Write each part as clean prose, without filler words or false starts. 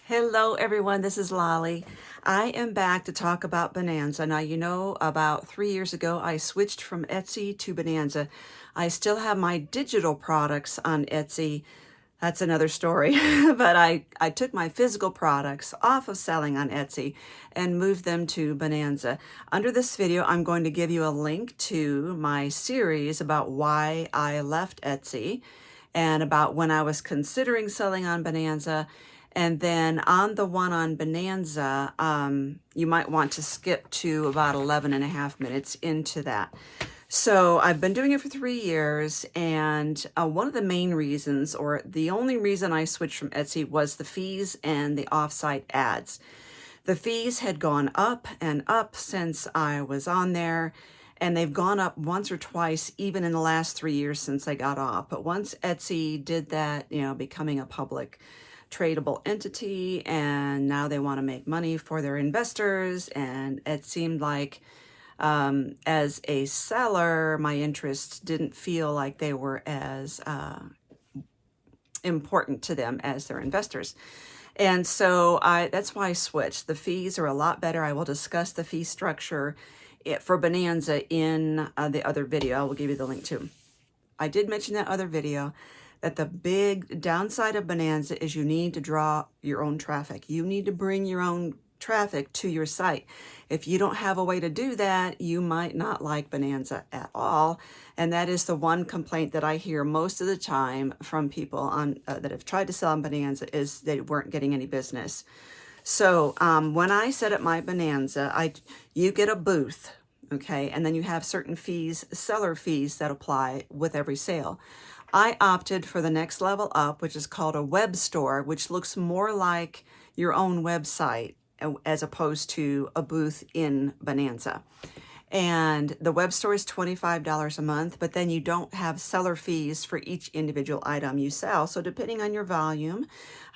Hello everyone, this is Lolly. I am back to talk about Bonanza. Now, you know, about 3 years ago, I switched from Etsy to Bonanza. I still have my digital products on Etsy. That's another story. But I took my physical products off of selling on Etsy and moved them to Bonanza. Under this video, I'm going to give you a link to my series about why I left Etsy and about when I was considering selling on Bonanza. And then on the one on Bonanza, you might want to skip to about 11 and a half minutes into that. So I've been doing it for 3 years, and one of the main reasons, or the only reason I switched from Etsy, was the fees and the offsite ads. The fees had gone up and up since I was on there, and they've gone up once or twice even in the last 3 years since I got off. But once Etsy did that, you know, becoming a public tradable entity, and now they want to make money for their investors, and it seemed like as a seller, my interests didn't feel like they were as important to them as their investors. And so that's why I switched. The fees are a lot better. I will discuss the fee structure for Bonanza in the other video. I will give you the link too. I did mention that other video that the big downside of Bonanza is you need to draw your own traffic. You need to bring your own traffic to your site. If you don't have a way to do that, you might not like Bonanza at all. And that is the one complaint that I hear most of the time from people on that have tried to sell on Bonanza, is they weren't getting any business. So when I set up my Bonanza, you get a booth, okay, and then you have certain fees, seller fees, that apply with every sale. I opted for the next level up, which is called a web store, which looks more like your own website as opposed to a booth in Bonanza. And the web store is $25 a month, but then you don't have seller fees for each individual item you sell. So depending on your volume,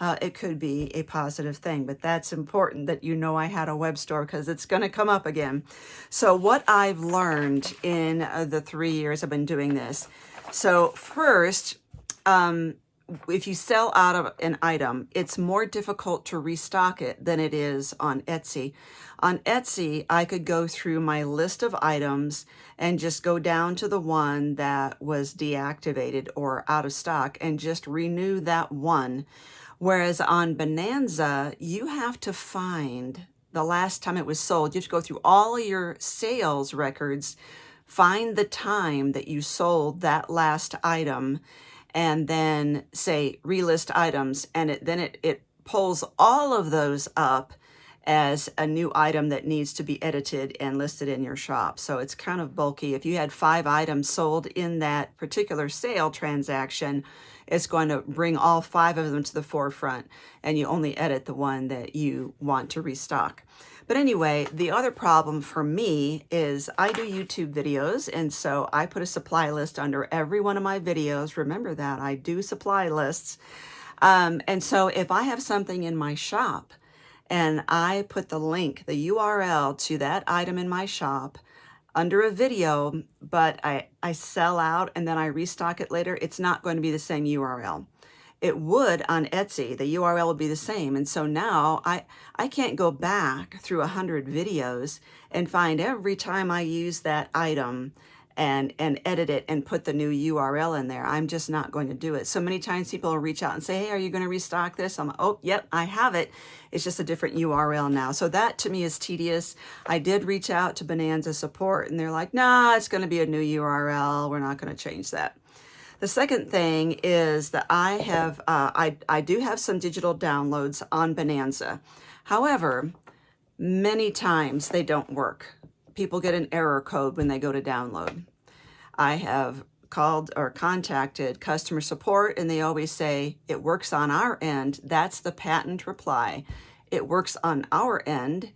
it could be a positive thing. But that's important that you know I had a web store, because it's going to come up again. So what I've learned in the 3 years I've been doing this. So first, if you sell out of an item, it's more difficult to restock it than it is on Etsy. On Etsy, I could go through my list of items and just go down to the one that was deactivated or out of stock and just renew that one. Whereas on Bonanza, you have to find the last time it was sold. You have to go through all of your sales records, find the time that you sold that last item, and then say relist items, and then it pulls all of those up as a new item that needs to be edited and listed in your shop. So it's kind of bulky. If you had 5 items sold in that particular sale transaction, it's going to bring all 5 of them to the forefront, and you only edit the one that you want to restock. But anyway, the other problem for me is I do YouTube videos, and so I put a supply list under every one of my videos. Remember that, I do supply lists. And so if I have something in my shop and I put the link, the URL to that item in my shop under a video, but I sell out and then I restock it later, it's not going to be the same URL. It would on Etsy, the URL would be the same. And so now I can't go back through 100 videos and find every time I use that item and edit it and put the new URL in there. I'm just not going to do it. So many times people will reach out and say, hey, are you going to restock this? I'm like, oh, yep, I have it. It's just a different URL now. So that to me is tedious. I did reach out to Bonanza support and they're like, nah, it's going to be a new URL. We're not going to change that. The second thing is that I do have some digital downloads on Bonanza. However, many times they don't work. People get an error code when they go to download. I have called or contacted customer support and they always say, it works on our end. That's the patent reply. It works on our end.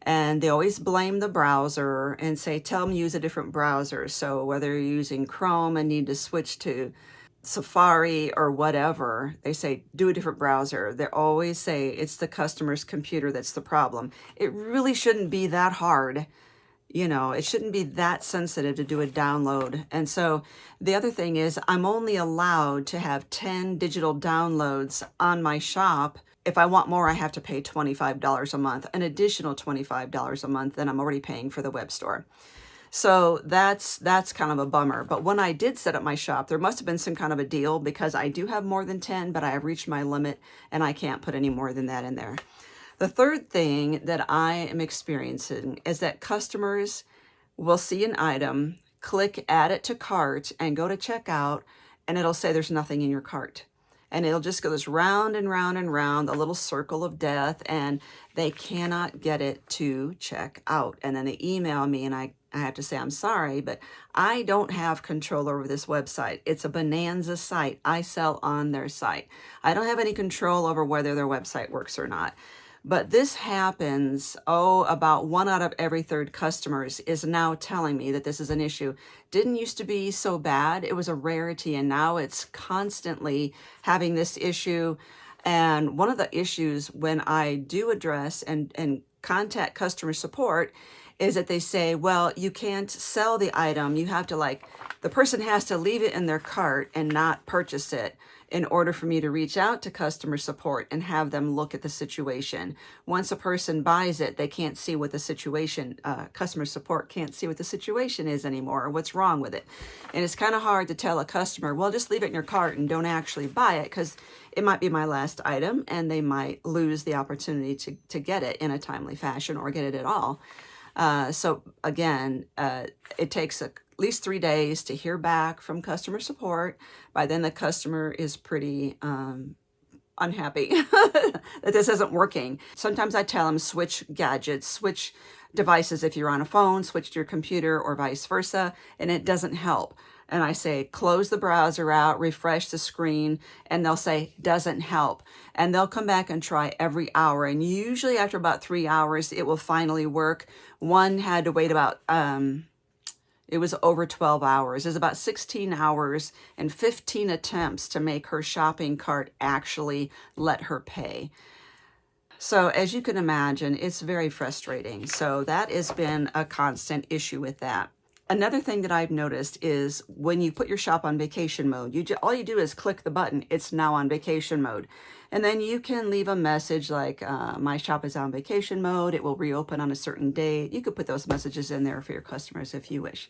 And they always blame the browser and say, tell them to use a different browser. So whether you're using Chrome and need to switch to Safari or whatever, they say, do a different browser. They always say it's the customer's computer that's the problem. It really shouldn't be that hard. You know, it shouldn't be that sensitive to do a download. And so the other thing is I'm only allowed to have 10 digital downloads on my shop if I want more, I have to pay $25 a month, an additional $25 a month than I'm already paying for the web store. So that's kind of a bummer. But when I did set up my shop, there must have been some kind of a deal, because I do have more than 10, but I have reached my limit and I can't put any more than that in there. The third thing that I am experiencing is that customers will see an item, click add it to cart, and go to checkout, and it'll say there's nothing in your cart. And it'll just go this round and round and round, a little circle of death, and they cannot get it to check out. And then they email me, and I have to say, I'm sorry, but I don't have control over this website. It's a Bonanza site. I sell on their site. I don't have any control over whether their website works or not. But this happens, about 1 out of every 3 customers is now telling me that this is an issue. Didn't used to be so bad. It was a rarity, and now it's constantly having this issue. And one of the issues when I do address and contact customer support is that they say, well, you can't sell the item. You have to the person has to leave it in their cart and not purchase it in order for me to reach out to customer support and have them look at the situation. Once a person buys it, they can't see what the situation, customer support can't see what the situation is anymore or what's wrong with it. And it's kind of hard to tell a customer, well, just leave it in your cart and don't actually buy it, because it might be my last item and they might lose the opportunity to get it in a timely fashion or get it at all. So again, it takes at least 3 days to hear back from customer support. By then the customer is pretty unhappy that this isn't working. Sometimes I tell them switch gadgets, switch devices. If you're on a phone, switch to your computer or vice versa, and it doesn't help. And I say, close the browser out, refresh the screen, and they'll say, doesn't help. And they'll come back and try every hour. And usually after about 3 hours, it will finally work. One had to wait about, it was over 12 hours. It was about 16 hours and 15 attempts to make her shopping cart actually let her pay. So as you can imagine, it's very frustrating. So that has been a constant issue with that. Another thing that I've noticed is when you put your shop on vacation mode, all you do is click the button, it's now on vacation mode. And then you can leave a message like, my shop is on vacation mode, it will reopen on a certain date. You could put those messages in there for your customers if you wish.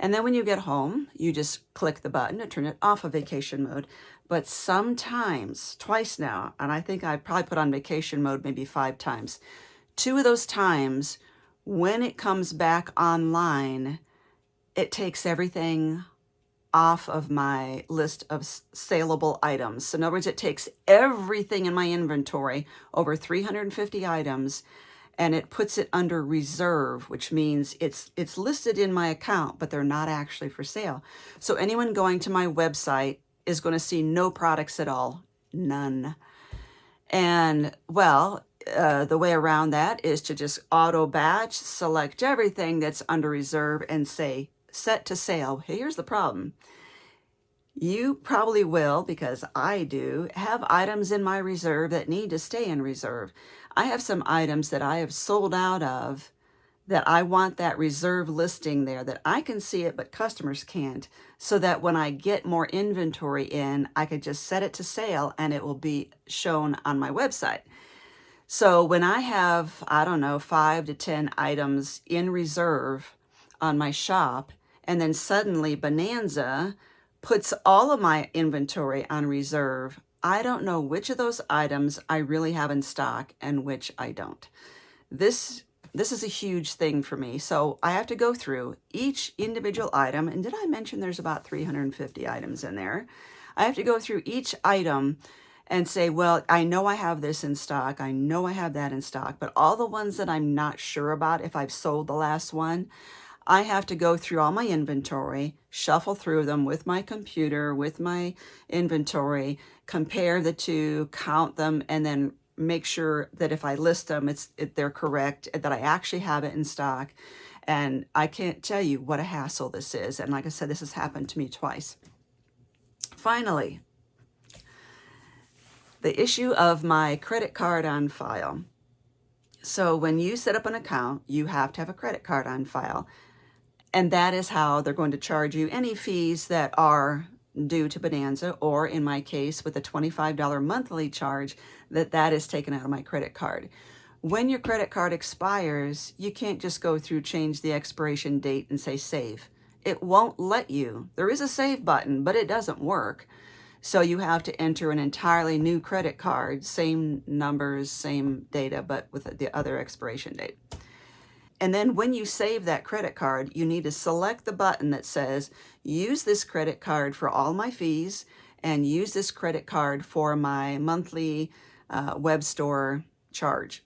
And then when you get home, you just click the button to turn it off of vacation mode. But sometimes, twice now, and I think I probably put on vacation mode maybe 5 times. 2 of those times, when it comes back online, it takes everything off of my list of saleable items. So in other words, it takes everything in my inventory, over 350 items, and it puts it under reserve, which means it's listed in my account, but they're not actually for sale. So anyone going to my website is going to see no products at all, none. And well, the way around that is to just auto batch, select everything that's under reserve and say, set to sale. Here's the problem. You probably will, because I do, have items in my reserve that need to stay in reserve. I have some items that I have sold out of that I want that reserve listing there, that I can see it, but customers can't, so that when I get more inventory in, I could just set it to sale and it will be shown on my website. So when I have, I don't know, 5 to 10 items in reserve on my shop, and then suddenly Bonanza puts all of my inventory on reserve, I don't know which of those items I really have in stock and which I don't. This is a huge thing for me. So I have to go through each individual item. And did I mention there's about 350 items in there? I have to go through each item and say, well, I know I have this in stock. I know I have that in stock. But all the ones that I'm not sure about, if I've sold the last one, I have to go through all my inventory, shuffle through them with my computer, with my inventory, compare the two, count them, and then make sure that if I list them, they're correct, that I actually have it in stock. And I can't tell you what a hassle this is. And like I said, this has happened to me twice. Finally, the issue of my credit card on file. So when you set up an account, you have to have a credit card on file. And that is how they're going to charge you any fees that are due to Bonanza, or in my case with a $25 monthly charge, that is taken out of my credit card. When your credit card expires, you can't just go through, change the expiration date and say save. It won't let you. There is a save button, but it doesn't work. So you have to enter an entirely new credit card, same numbers, same data, but with the other expiration date. And then when you save that credit card, you need to select the button that says, use this credit card for all my fees and use this credit card for my monthly web store charge.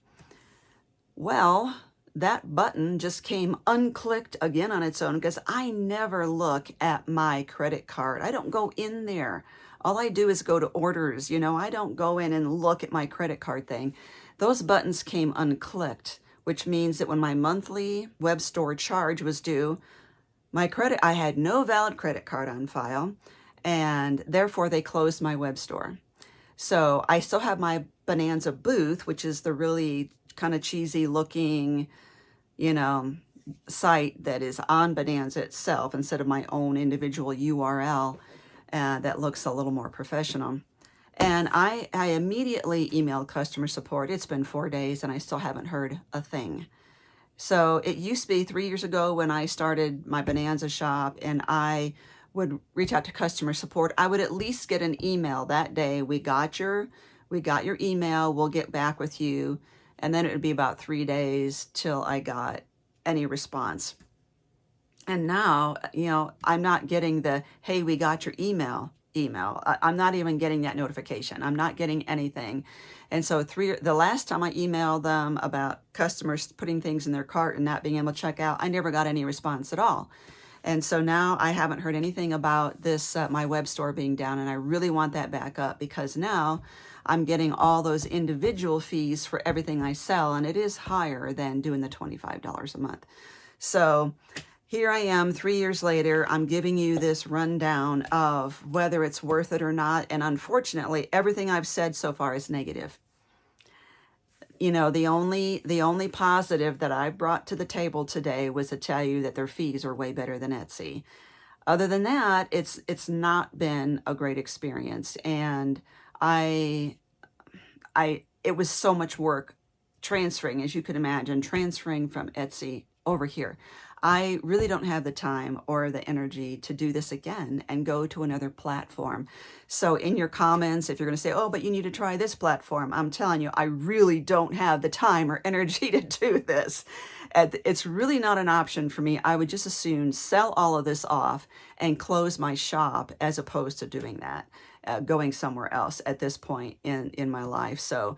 Well, that button just came unclicked again on its own because I never look at my credit card. I don't go in there. All I do is go to orders. You know, I don't go in and look at my credit card thing. Those buttons came unclicked, which means that when my monthly web store charge was due, I had no valid credit card on file, and therefore they closed my web store. So I still have my Bonanza booth, which is the really kind of cheesy looking, you know, site that is on Bonanza itself instead of my own individual URL that looks a little more professional. And I immediately emailed customer support. It's been 4 days and I still haven't heard a thing. So it used to be 3 years ago when I started my Bonanza shop and I would reach out to customer support, I would at least get an email that day. We got your email, we'll get back with you. And then it would be about 3 days till I got any response. And now, you know, I'm not getting the, hey, we got your email. I'm not even getting that notification. I'm not getting anything. And so the last time I emailed them about customers putting things in their cart and not being able to check out, I never got any response at all. And so now I haven't heard anything about this, my web store being down, and I really want that back up because now I'm getting all those individual fees for everything I sell, and it is higher than doing the $25 a month. So here I am 3 years later, I'm giving you this rundown of whether it's worth it or not, and unfortunately, everything I've said so far is negative. You know, the only positive that I brought to the table today was to tell you that their fees are way better than Etsy. Other than that, it's not been a great experience, and it was so much work transferring, as you could imagine, transferring from Etsy over here. I really don't have the time or the energy to do this again and go to another platform. So in your comments, if you're going to say, oh, but you need to try this platform, I'm telling you, I really don't have the time or energy to do this. It's really not an option for me. I would just as soon sell all of this off and close my shop as opposed to doing that, going somewhere else at this point in my life. So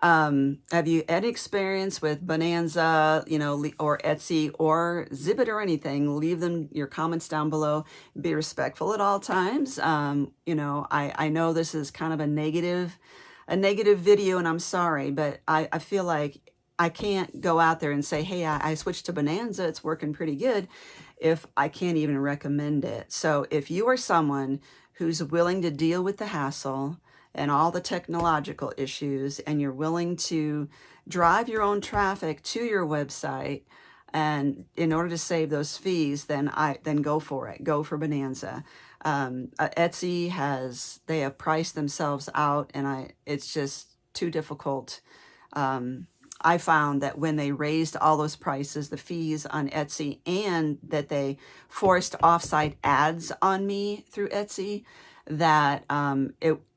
have you any experience with Bonanza, you know, or Etsy or Zibbit or anything? Leave them your comments down below. Be respectful at all times. You know, I know this is kind of a negative video, and I'm sorry, but I feel like I can't go out there and say, hey, I switched to Bonanza, it's working pretty good, if I can't even recommend it. So if you are someone who's willing to deal with the hassle and all the technological issues, and you're willing to drive your own traffic to your website, and in order to save those fees, then go for it. Go for Bonanza. Etsy they have priced themselves out, and it's just too difficult. I found that when they raised all those prices, the fees on Etsy, and that they forced offsite ads on me through Etsy, that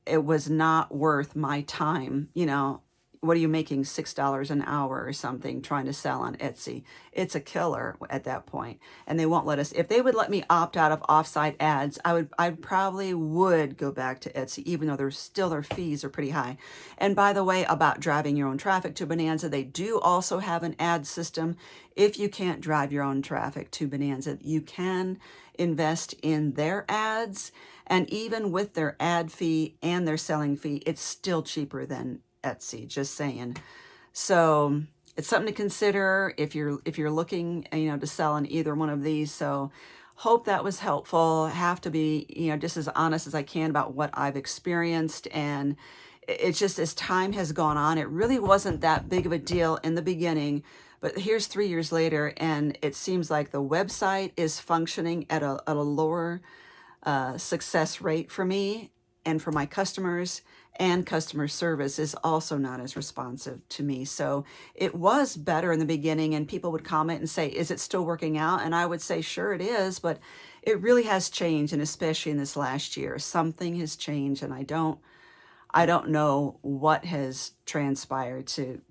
it was not worth my time. You know, what are you making, $6 an hour or something trying to sell on Etsy? It's a killer at that point. And they won't let us. If they would let me opt out of offsite ads, I probably would go back to Etsy, even though their fees are pretty high. And by the way, about driving your own traffic to Bonanza, they do also have an ad system. If you can't drive your own traffic to Bonanza, you can invest in their ads. And even with their ad fee and their selling fee, it's still cheaper than Etsy, just saying. So it's something to consider if you're looking, you know, to sell on either one of these. So hope that was helpful. I have to be, you know, just as honest as I can about what I've experienced. And it's just, as time has gone on, it really wasn't that big of a deal in the beginning. But here's 3 years later, and it seems like the website is functioning at a lower success rate for me and for my customers, and customer service is also not as responsive to me. So it was better in the beginning, and people would comment and say, is it still working out? And I would say, sure it is, but it really has changed. And especially in this last year, something has changed, and I don't know what has transpired to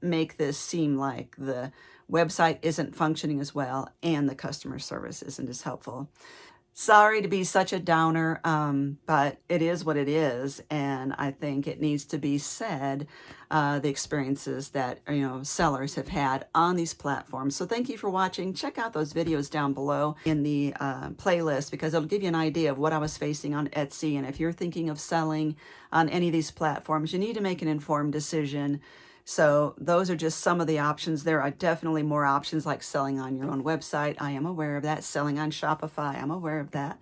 make this seem like the website isn't functioning as well and the customer service isn't as helpful. Sorry to be such a downer, but it is what it is, and I think it needs to be said, the experiences that, sellers have had on these platforms. So thank you for watching. Check out those videos down below in the playlist, because it'll give you an idea of what I was facing on Etsy. And if you're thinking of selling on any of these platforms, you need to make an informed decision. So those are just some of the options. There are definitely more options, like selling on your own website. I am aware of that. Selling on Shopify. I'm aware of that.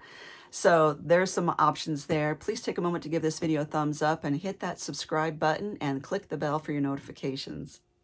So there's some options there. Please take a moment to give this video a thumbs up and hit that subscribe button and click the bell for your notifications.